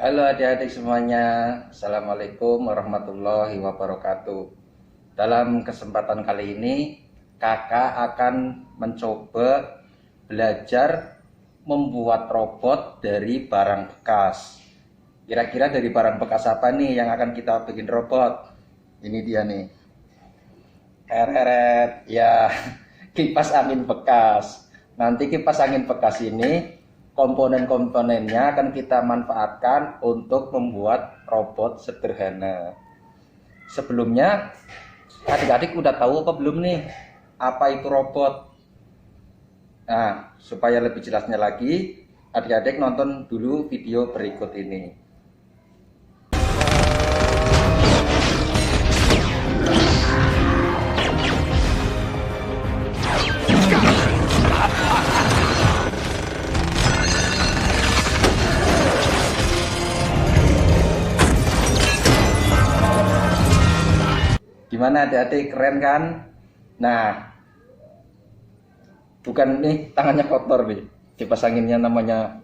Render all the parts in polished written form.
Halo adik-adik semuanya, Assalamualaikum warahmatullahi wabarakatuh. Dalam kesempatan kali ini, kakak akan mencoba belajar membuat robot dari barang bekas. Kira-kira dari barang bekas apa nih yang akan kita bikin robot? Ini dia nih. Heret, ya, kipas angin bekas. Nanti kipas angin bekas ini komponen-komponennya akan kita manfaatkan untuk membuat robot sederhana. Sebelumnya, adik-adik udah tahu apa belum nih? Apa itu robot? Nah, supaya lebih jelasnya lagi, adik-adik nonton dulu video berikut ini. Gimana adik-adik, keren kan? Nah, bukan nih tangannya kotor nih. Kipas anginnya namanya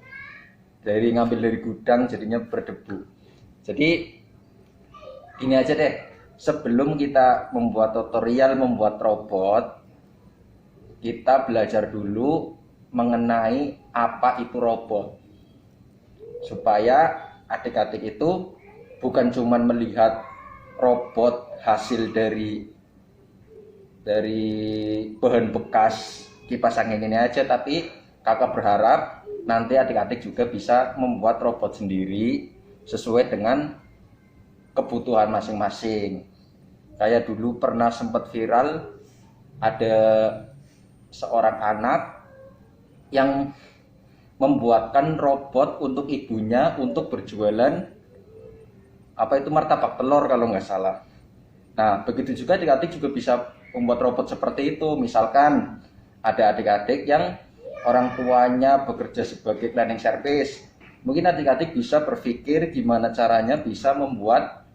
ngambil dari gudang jadinya berdebu. Jadi gini aja deh, sebelum kita membuat tutorial membuat robot, kita belajar dulu mengenai apa itu robot, supaya adik-adik itu bukan cuma melihat robot hasil dari bahan bekas kipas angin ini aja, tapi kakak berharap nanti adik-adik juga bisa membuat robot sendiri sesuai dengan kebutuhan masing-masing. Kayak dulu pernah sempat viral, ada seorang anak yang membuatkan robot untuk ibunya untuk berjualan apa itu martabak telur kalau nggak salah. Nah, begitu juga adik-adik juga bisa membuat robot seperti itu. Misalkan ada adik-adik yang orang tuanya bekerja sebagai cleaning service, mungkin adik-adik bisa berpikir gimana caranya bisa membuat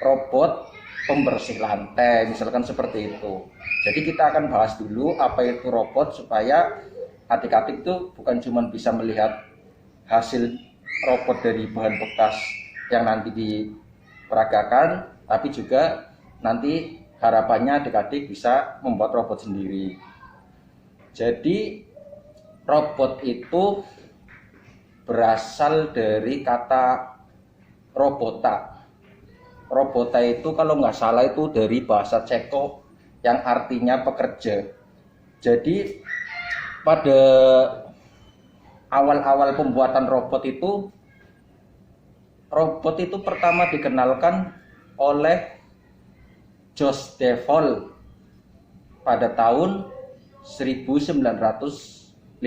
robot pembersih lantai, misalkan seperti itu. Jadi kita akan bahas dulu apa itu robot, supaya adik-adik itu bukan cuma bisa melihat hasil robot dari bahan bekas yang nanti diperagakan, tapi juga nanti harapannya adik-adik bisa membuat robot sendiri. Jadi robot itu berasal dari kata robota. Robota itu kalau nggak salah itu dari bahasa Ceko yang artinya pekerja. Jadi pada awal-awal pembuatan robot itu pertama dikenalkan oleh Jos de Vol pada tahun 1954.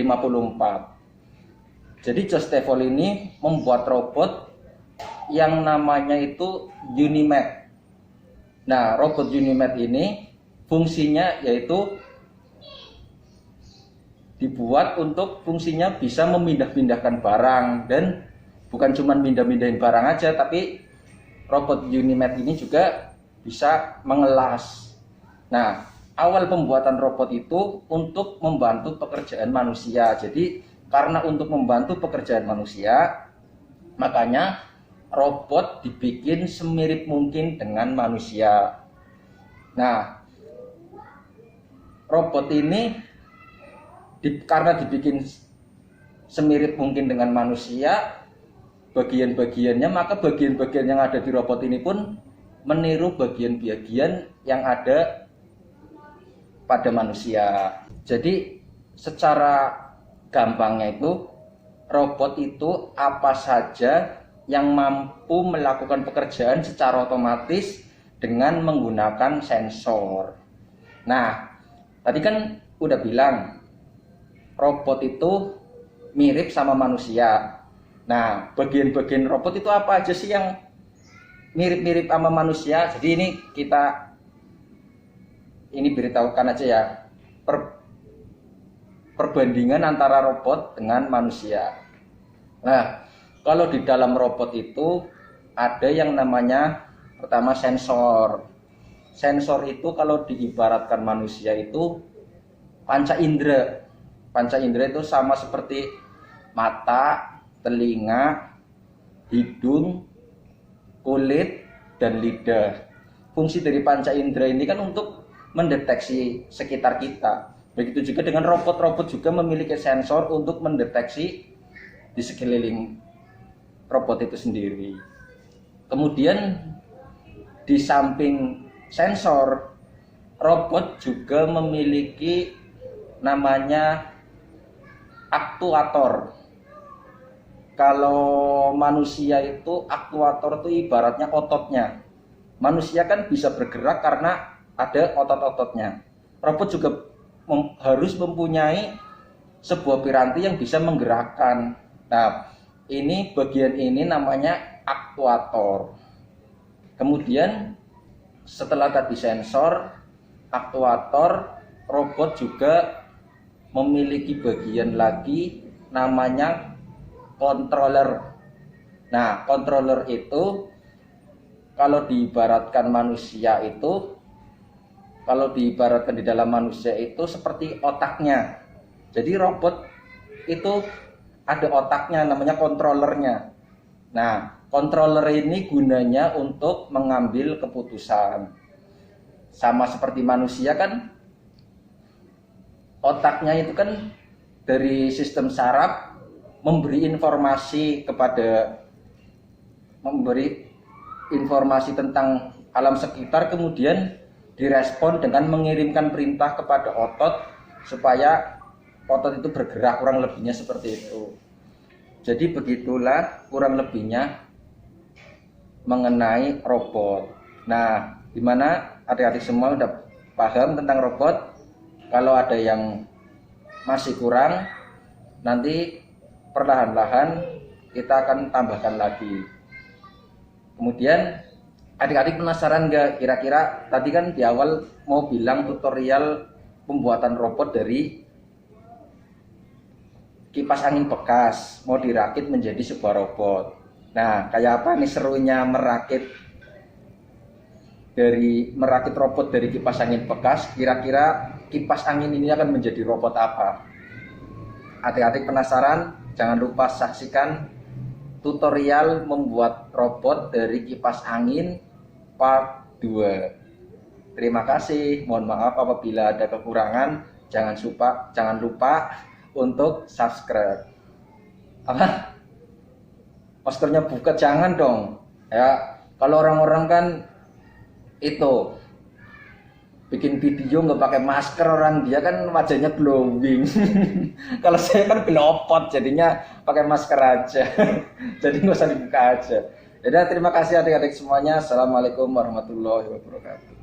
Jadi Jos de Vol ini membuat robot yang namanya itu Unimed. Nah, robot Unimed ini fungsinya yaitu dibuat untuk fungsinya bisa memindah-pindahkan barang, dan bukan cuma mindah-mindahin barang aja, tapi robot Unimed ini juga bisa mengelas. Nah, awal pembuatan robot itu untuk membantu pekerjaan manusia. Jadi karena untuk membantu pekerjaan manusia, makanya robot dibikin semirip mungkin dengan manusia. Nah, robot ini karena dibikin semirip mungkin dengan manusia bagian-bagiannya, maka bagian-bagian yang ada di robot ini pun meniru bagian-bagian yang ada pada manusia. Jadi secara gampangnya itu, robot itu apa saja yang mampu melakukan pekerjaan secara otomatis dengan menggunakan sensor. Nah, tadi kan udah bilang robot itu mirip sama manusia. Nah, bagian-bagian robot itu apa aja sih yang mirip-mirip sama manusia? Jadi ini beritahukan aja ya, perbandingan antara robot dengan manusia. Nah, kalau di dalam robot itu ada yang namanya pertama sensor. Sensor itu kalau diibaratkan manusia itu panca indera. Panca indera itu sama seperti mata, telinga, hidung, kulit, dan lidah. Fungsi dari panca indera ini kan untuk mendeteksi sekitar kita. Begitu juga dengan robot-robot juga memiliki sensor untuk mendeteksi di sekeliling robot itu sendiri. Kemudian di samping sensor, robot juga memiliki namanya aktuator. Kalau manusia itu aktuator itu ibaratnya ototnya. Manusia kan bisa bergerak karena ada otot-ototnya. Robot juga harus mempunyai sebuah piranti yang bisa menggerakkan. Nah, ini bagian ini namanya aktuator. Kemudian setelah tadi sensor, aktuator, robot juga memiliki bagian lagi namanya controller. Nah, controller itu kalau diibaratkan manusia itu, kalau diibaratkan di dalam manusia itu seperti otaknya. Jadi robot itu ada otaknya, namanya controllernya. Nah, controller ini gunanya untuk mengambil keputusan. Sama seperti manusia kan, otaknya itu kan dari sistem saraf memberi informasi tentang alam sekitar, kemudian direspon dengan mengirimkan perintah kepada otot supaya otot itu bergerak, kurang lebihnya seperti itu. Jadi begitulah kurang lebihnya mengenai robot. Nah, gimana adik-adik semua udah paham tentang robot? Kalau ada yang masih kurang, nanti perlahan-lahan kita akan tambahkan lagi. Kemudian adik-adik penasaran nggak, kira-kira tadi kan di awal mau bilang tutorial pembuatan robot dari kipas angin bekas mau dirakit menjadi sebuah robot. Nah, kayak apa nih serunya merakit robot dari kipas angin bekas? Kira-kira kipas angin ini akan menjadi robot apa? Adik-adik penasaran? Jangan lupa saksikan tutorial membuat robot dari kipas angin part 2. Terima kasih. Mohon maaf apabila ada kekurangan. Jangan lupa untuk subscribe. Apa? Maskernya buka, jangan dong. Ya, kalau orang-orang kan itu bikin video nggak pakai masker, orang dia kan wajahnya glowing. Kalau saya kan belopot, jadinya pakai masker aja. Jadi nggak usah dibuka aja. Jadi terima kasih adik-adik semuanya. Assalamualaikum warahmatullahi wabarakatuh.